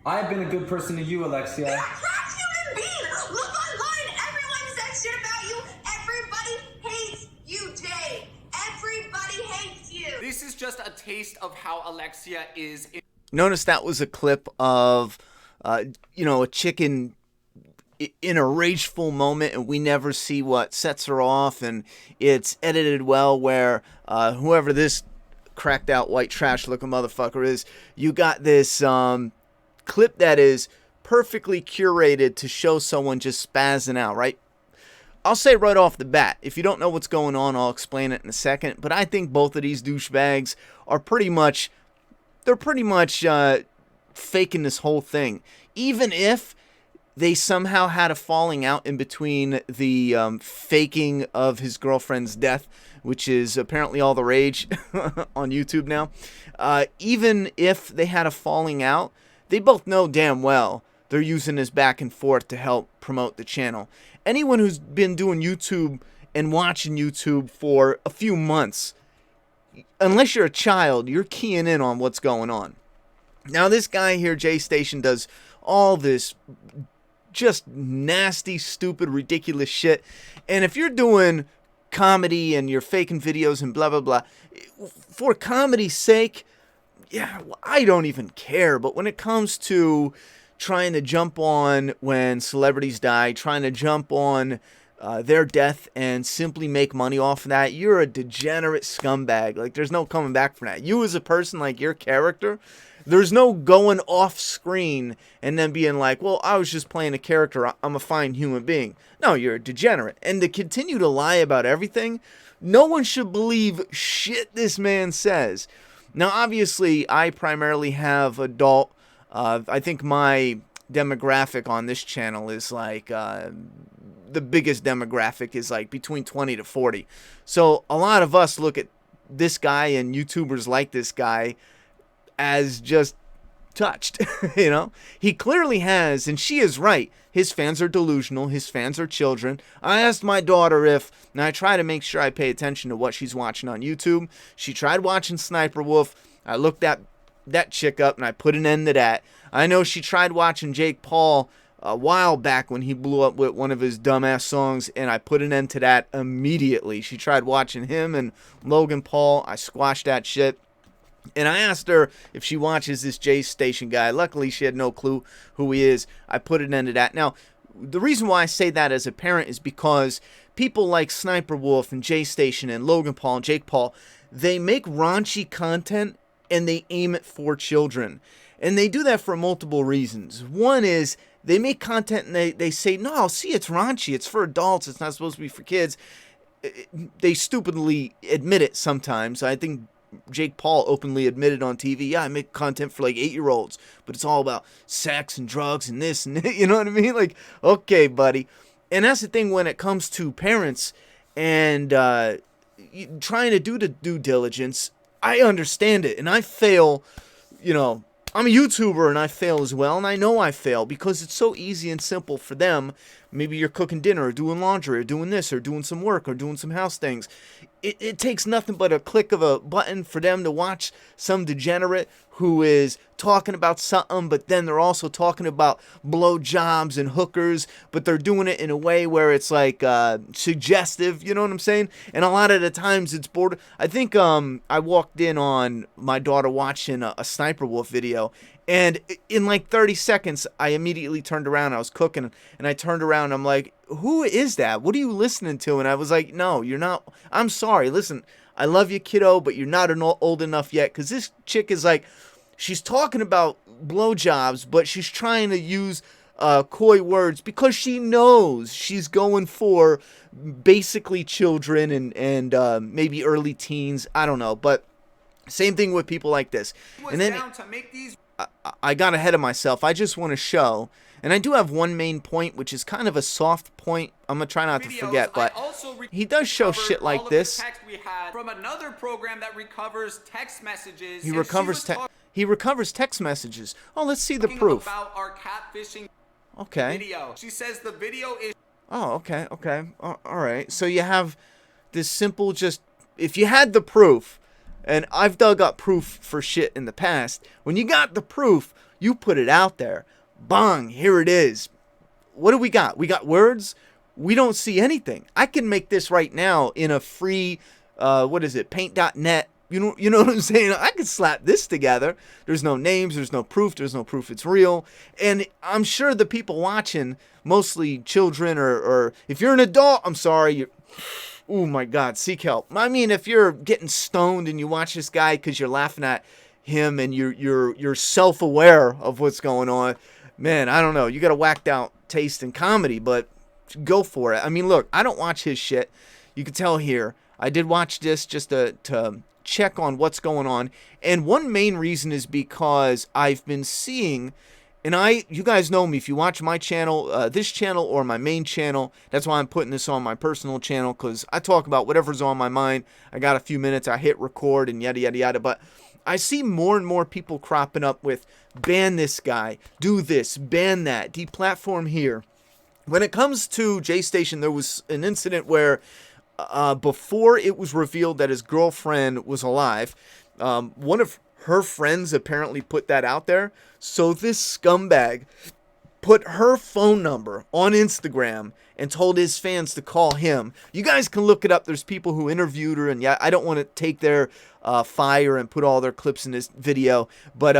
I've been a good person to you, Alexia. You're a trash human being. Look online. Everyone says shit about you. Everybody hates you, Jay. Everybody hates you. This is just a taste of how Alexia is. Notice that was a clip of, you know, a chicken in a rageful moment, and we never see what sets her off, and it's edited well where whoever this cracked out white trash looking motherfucker is, you got this clip that is perfectly curated to show someone just spazzing out, right? I'll say right off the bat, if you don't know what's going on, I'll explain it in a second, but I think both of these douchebags are pretty much faking this whole thing. Even if they somehow had a falling out in between the faking of his girlfriend's death, which is apparently all the rage on YouTube now. Even if they had a falling out, they both know damn well they're using this back and forth to help promote the channel. Anyone who's been doing YouTube and watching YouTube for a few months, unless you're a child, you're keying in on what's going on. Now, this guy here, Jaystation, does all this just nasty, stupid, ridiculous shit. And if you're doing comedy and you're faking videos and blah, blah, blah, for comedy's sake, yeah, I don't even care. But when it comes to trying to jump on when celebrities die, trying to jump on their death and simply make money off of that, you're a degenerate scumbag. Like, there's no coming back from that. You as a person, like your character, there's no going off screen and then being like, well, I was just playing a character, I'm a fine human being. No, you're a degenerate. And to continue to lie about everything, no one should believe shit this man says. Now, obviously, I primarily have adult. I think my demographic on this channel is like, the biggest demographic is like between 20 to 40. So a lot of us look at this guy and YouTubers like this guy as just touched. You know, he clearly has, and she is right, his fans are delusional, his fans are children. I asked my daughter if, and I try to make sure I pay attention to what she's watching on YouTube. She tried watching Sniper Wolf. I looked that chick up and I put an end to that. I know she tried watching Jake Paul a while back when he blew up with one of his dumbass songs, and I put an end to that immediately. She tried watching him and Logan Paul. I squashed that shit. And I asked her if she watches this Jaystation guy. Luckily, she had no clue who he is. I put an end to that. Now, the reason why I say that as a parent is because people like Sniper Wolf and Jaystation and Logan Paul and Jake Paul, they make raunchy content and they aim it for children. And they do that for multiple reasons. One is they make content and they say, no, see, it's raunchy. It's for adults. It's not supposed to be for kids. They stupidly admit it sometimes. I think Jake Paul openly admitted on TV, yeah, I make content for like 8-year-olds, but it's all about sex and drugs and this and that, you know what I mean? Like, okay, buddy. And that's the thing when it comes to parents and trying to do the due diligence. I understand it, and I fail, you know, I'm a YouTuber and I fail as well, and I know I fail because it's so easy and simple for them. Maybe you're cooking dinner or doing laundry or doing this or doing some work or doing some house things. It takes nothing but a click of a button for them to watch some degenerate who is talking about something, but then they're also talking about blowjobs and hookers, but they're doing it in a way where it's like suggestive, you know what I'm saying? And a lot of the times it's bored. I think I walked in on my daughter watching a Sniper Wolf video, and in like 30 seconds, I immediately turned around. I was cooking, and I turned around. And I'm like, who is that? What are you listening to? And I was like, no, you're not. I'm sorry. Listen, I love you, kiddo, but you're not old enough yet. Because this chick is like, she's talking about blowjobs, but she's trying to use coy words because she knows she's going for basically children and maybe early teens. I don't know. But same thing with people like this. And then I got ahead of myself. I just want to show, and I do have one main point, which is kind of a soft point. I'm going to try not to forget, but he does show shit like this. We had from another program that recovers text messages. He recovers text messages. Oh, let's see the proof. About our catfishing okay. Video. She says the video is... Oh, okay, okay. All right. So you have this simple just... If you had the proof, and I've dug up proof for shit in the past, when you got the proof, You put it out there. Bang, here it is. What do we got? We got words. We don't see anything. I can make this right now in a free, paint.net. You know what I'm saying? I could slap this together. There's no names. There's no proof. There's no proof it's real. And I'm sure the people watching, mostly children, or if you're an adult, I'm sorry. Oh my God, seek help. I mean, if you're getting stoned and you watch this guy because you're laughing at him and you're self-aware of what's going on, man, I don't know. You got a whacked out taste in comedy, but go for it. I mean, look, I don't watch his shit. You can tell here. I did watch this just to check on what's going on, and one main reason is because I've been seeing, and you guys know me, if you watch my channel, this channel or my main channel, that's why I'm putting this on my personal channel, because I talk about whatever's on my mind. I got a few minutes, I hit record and yada yada yada, but I see more and more people cropping up with ban this guy, do this, ban that, deplatform here. When it comes to Jaystation, there was an incident where before it was revealed that his girlfriend was alive, one of her friends apparently put that out there. So this scumbag put her phone number on Instagram and told his fans to call him. You guys can look it up. There's people who interviewed her, and yeah, I don't want to take their fire and put all their clips in this video, but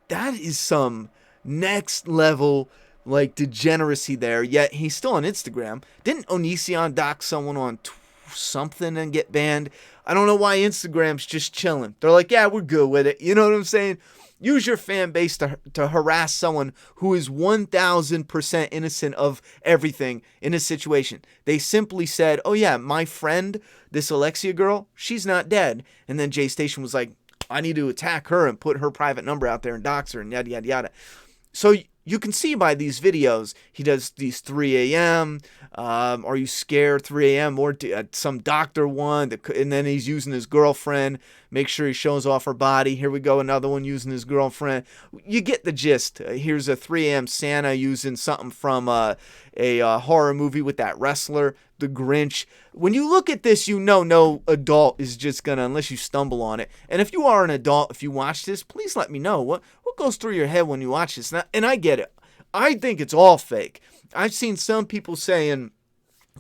that is some next level like degeneracy there. Yet he's still on Instagram. Didn't Onision dox someone on something and get banned? I don't know why Instagram's just chilling. They're like, yeah, we're good with it. You know what I'm saying? Use your fan base to harass someone who is 1000% innocent of everything in a situation. They simply said, oh yeah, my friend, this Alexia girl, she's not dead. And then Jaystation was like, I need to attack her and put her private number out there and dox her and yada yada yada. So you can see by these videos, he does these 3 a.m. Are you scared 3 a.m. or some doctor one, and then he's using his girlfriend. Make sure he shows off her body. Here we go, another one using his girlfriend. You get the gist. Here's a 3 a.m. Santa using something from a horror movie with that wrestler, the Grinch. When you look at this, you know no adult is just gonna, unless you stumble on it. And if you are an adult, if you watch this, please let me know. What goes through your head when you watch this? And I get it. I think it's all fake. I've seen some people saying,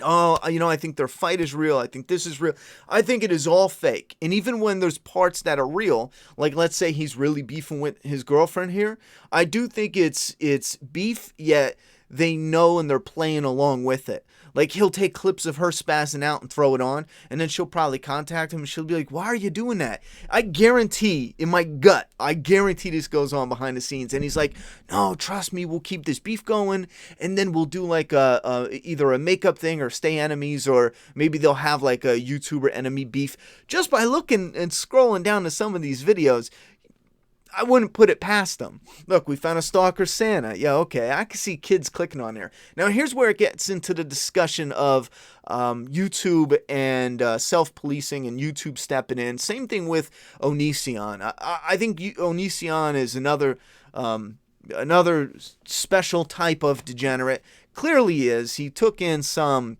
oh, you know, I think their fight is real. I think this is real. I think it is all fake. And even when there's parts that are real, like let's say he's really beefing with his girlfriend here, I do think it's beef, yet they know and they're playing along with it. Like he'll take clips of her spazzing out and throw it on, and then she'll probably contact him and she'll be like, why are you doing that? I guarantee, in my gut, I guarantee this goes on behind the scenes. And he's like, no, trust me, we'll keep this beef going, and then we'll do like either a makeup thing or stay enemies, or maybe they'll have like a YouTuber enemy beef. Just by looking and scrolling down to some of these videos, I wouldn't put it past them. Look, we found a stalker Santa. Yeah, okay. I can see kids clicking on there. Now, here's where it gets into the discussion of YouTube and self-policing and YouTube stepping in. Same thing with Onision. I think Onision is another special type of degenerate. Clearly is. He took in some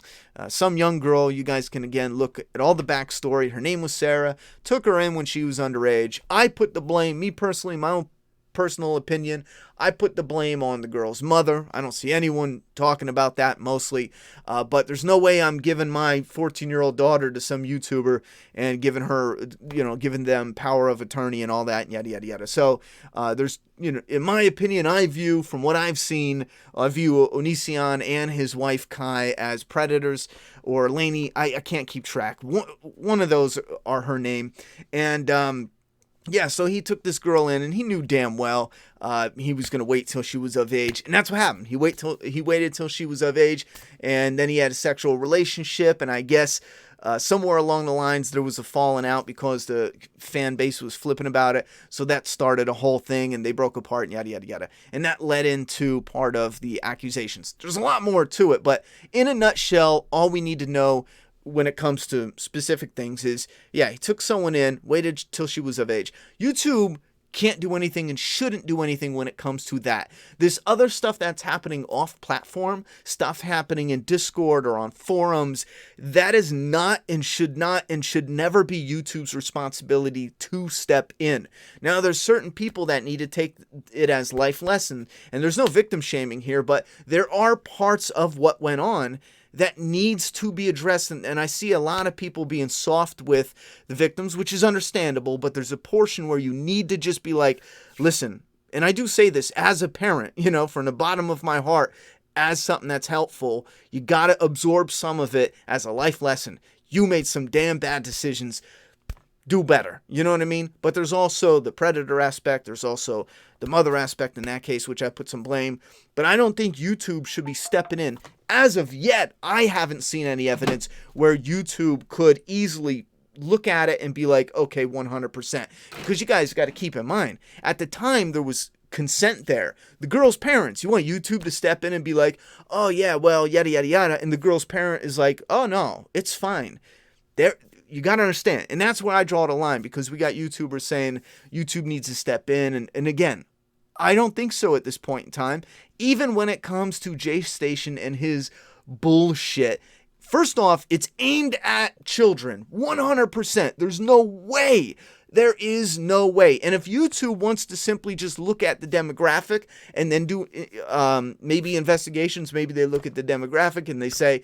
young girl. You guys can again look at all the backstory. Her name was Sarah. Took her in when she was underage. I put the blame, me personally, my own personal opinion, I put the blame on the girl's mother. I don't see anyone talking about that mostly, but there's no way I'm giving my 14-year-old daughter to some YouTuber and giving her, giving them power of attorney and all that, and yada, yada, yada. So there's, in my opinion, from what I've seen, I view Onision and his wife Kai as predators, or Lainey, I can't keep track. One of those are her name, and yeah, so he took this girl in, and he knew damn well he was going to wait till she was of age. And that's what happened. He waited till she was of age, and then he had a sexual relationship, and I guess somewhere along the lines there was a falling out because the fan base was flipping about it. So that started a whole thing, and they broke apart, and yada, yada, yada. And that led into part of the accusations. There's a lot more to it, but in a nutshell, all we need to know when it comes to specific things is, yeah, he took someone in, waited till she was of age. YouTube can't do anything and shouldn't do anything when it comes to that. This other stuff that's happening off platform, stuff happening in Discord or on forums, that is not and should never be YouTube's responsibility to step in. Now, there's certain people that need to take it as life lesson, and there's no victim shaming here, but there are parts of what went on that needs to be addressed, and I see a lot of people being soft with the victims, which is understandable, but there's a portion where you need to just be like, listen, and I do say this as a parent, you know, from the bottom of my heart, as something that's helpful, you gotta absorb some of it as a life lesson. You made some damn bad decisions. Do better, you know what I mean? But there's also the predator aspect, there's also the mother aspect in that case, which I put some blame, but I don't think YouTube should be stepping in. As of yet, I haven't seen any evidence where YouTube could easily look at it and be like, okay, 100%. Because you guys got to keep in mind, at the time there was consent there. The girl's parents, you want YouTube to step in and be like, oh yeah, well, yada, yada, yada, and the girl's parent is like, oh no, it's fine. You got to understand, and that's where I draw the line, because we got YouTubers saying YouTube needs to step in, and again, I don't think so at this point in time. Even when it comes to Jaystation and his bullshit, first off, it's aimed at children, 100%. There's no way. There is no way. And if YouTube wants to simply just look at the demographic and then do maybe investigations, maybe they look at the demographic and they say,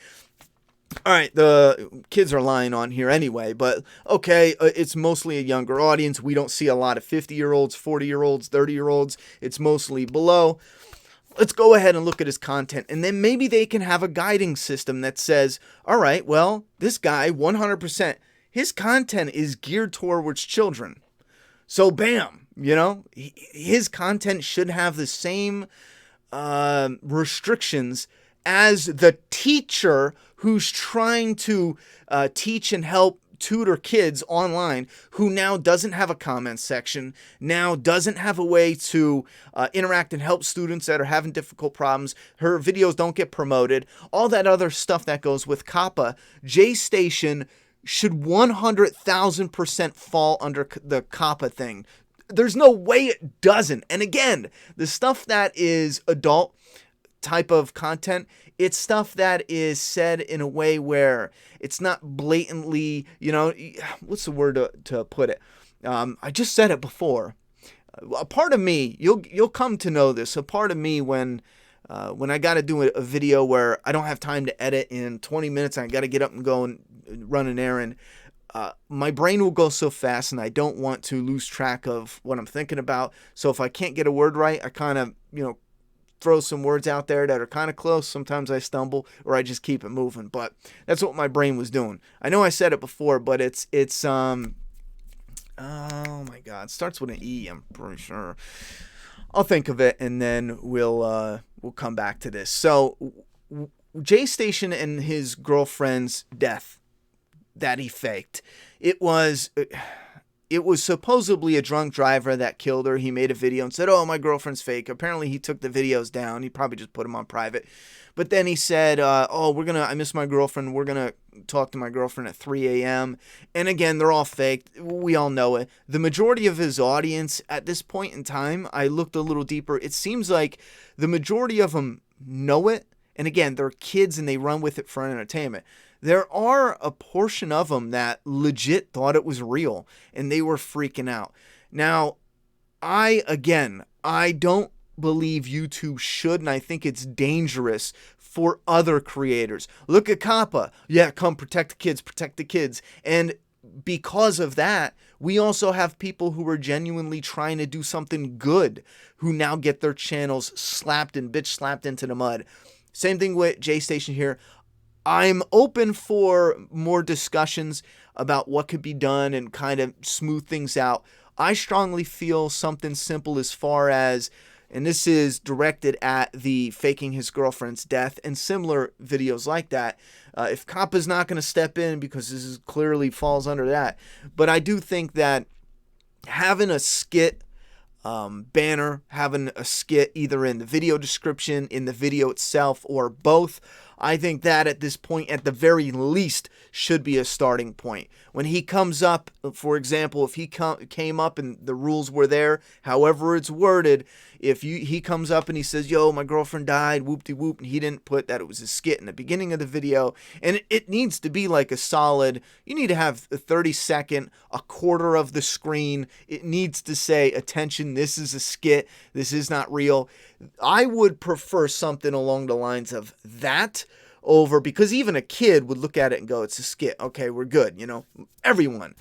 all right, the kids are lying on here anyway, but okay, it's mostly a younger audience. We don't see a lot of 50-year-olds, 40-year-olds, 30-year-olds. It's mostly below. Let's go ahead and look at his content, and then maybe they can have a guiding system that says, all right, well, this guy, 100%, his content is geared towards children. So bam, you know, his content should have the same restrictions as the teacher who's trying to teach and help tutor kids online, who now doesn't have a comment section, now doesn't have a way to interact and help students that are having difficult problems. Her videos don't get promoted. All that other stuff that goes with COPPA. Jaystation should 100,000% fall under the COPPA thing. There's no way it doesn't. And again, the stuff that is adult type of content, it's stuff that is said in a way where it's not blatantly, you know, what's the word to put it? I just said it before. A part of me, you'll come to know this. A part of me when I got to do a video where I don't have time to edit in 20 minutes, and I got to get up and go and run an errand. My brain will go so fast, and I don't want to lose track of what I'm thinking about. So if I can't get a word right, I kind of, you know, throw some words out there that are kind of close. Sometimes I stumble, or I just keep it moving. But that's what my brain was doing. I know I said it before, but it's oh my God, it starts with an E, I'm pretty sure. I'll think of it, and then we'll come back to this. So Jaystation and his girlfriend's death that he faked. It was supposedly a drunk driver that killed her. He made a video and said, oh, my girlfriend's fake. Apparently, he took the videos down. He probably just put them on private. But then he said, I miss my girlfriend. We're going to talk to my girlfriend at 3 a.m. And again, they're all fake. We all know it. The majority of his audience at this point in time, I looked a little deeper. It seems like the majority of them know it. And again, they're kids and they run with it for entertainment. There are a portion of them that legit thought it was real and they were freaking out. Now, I don't believe YouTube should, and I think it's dangerous for other creators. Look at COPPA. Yeah, come protect the kids. And because of that, we also have people who are genuinely trying to do something good who now get their channels slapped into the mud. Same thing with Jaystation here. I'm open for more discussions about what could be done and kind of smooth things out. I strongly feel something simple as far as, and this is directed at the faking his girlfriend's death and similar videos like that. If COPPA's not going to step in, because this is clearly falls under that, but I do think that having a skit banner having a skit either in the video description, in the video itself, or both. I think that at this point, at the very least, should be a starting point. When he comes up, for example, if he came up and the rules were there, however it's worded, if he comes up and he says, yo, my girlfriend died, whoop-de-whoop, and he didn't put that it was a skit in the beginning of the video, and it needs to be like a solid, you need to have a 30-second, a quarter of the screen, it needs to say, attention, this is a skit, this is not real. I would prefer something along the lines of that over, because even a kid would look at it and go, it's a skit. Okay, we're good. You know, everyone.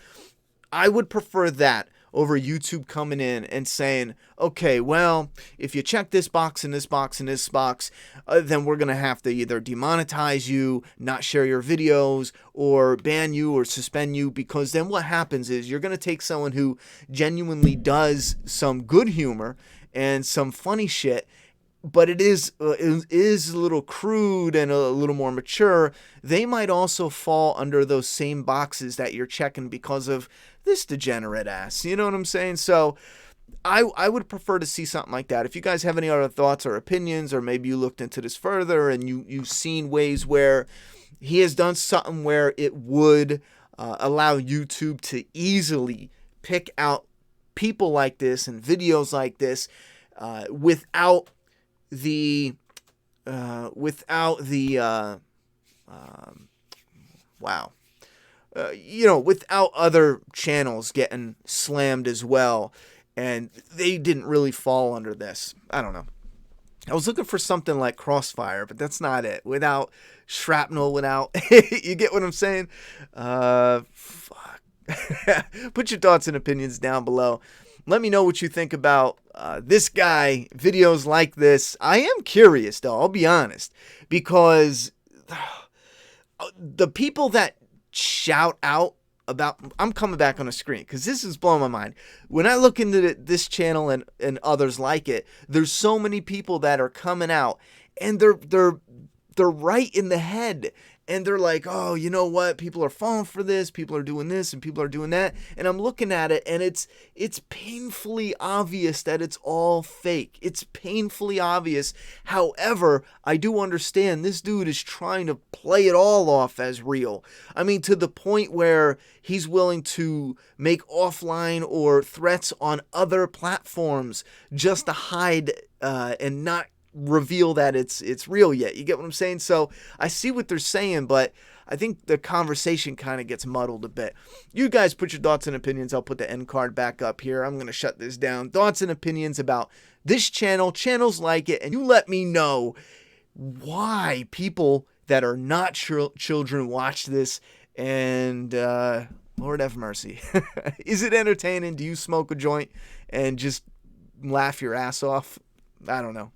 I would prefer that over YouTube coming in and saying, okay, well, if you check this box and this box and this box, then we're going to have to either demonetize you, not share your videos, or ban you or suspend you, because then what happens is you're going to take someone who genuinely does some good humor and some funny shit, but it is a little crude and a little more mature. They might also fall under those same boxes that you're checking because of this degenerate ass. You know what I'm saying? So I would prefer to see something like that. If you guys have any other thoughts or opinions, or maybe you looked into this further and you've seen ways where he has done something where it would allow YouTube to easily pick out people like this and videos like this without the without other channels getting slammed as well, and they didn't really fall under this. I don't know. I was looking for something like Crossfire, but that's not it. Without shrapnel, without you get what I'm saying? Fuck. Put your thoughts and opinions down below. Let me know what you think about this guy, videos like this. I am curious, though, I'll be honest, because the people that shout out about, I'm coming back on the screen because this is blowing my mind. When I look into this channel and others like it, there's so many people that are coming out, and they're right in the head. And they're like, oh, you know what? People are falling for this. People are doing this and people are doing that. And I'm looking at it, and it's painfully obvious that it's all fake. It's painfully obvious. However, I do understand this dude is trying to play it all off as real. I mean, to the point where he's willing to make offline or threats on other platforms just to hide and not reveal that it's real yet. You get what I'm saying? So I see what they're saying, but I think the conversation kind of gets muddled a bit. You guys put your thoughts and opinions. I'll put the end card back up here. I'm going to shut this down. Thoughts and opinions about this channel, channels like it, and you let me know why people that are not children watch this, and Lord have mercy. Is it entertaining? Do you smoke a joint and just laugh your ass off? I don't know.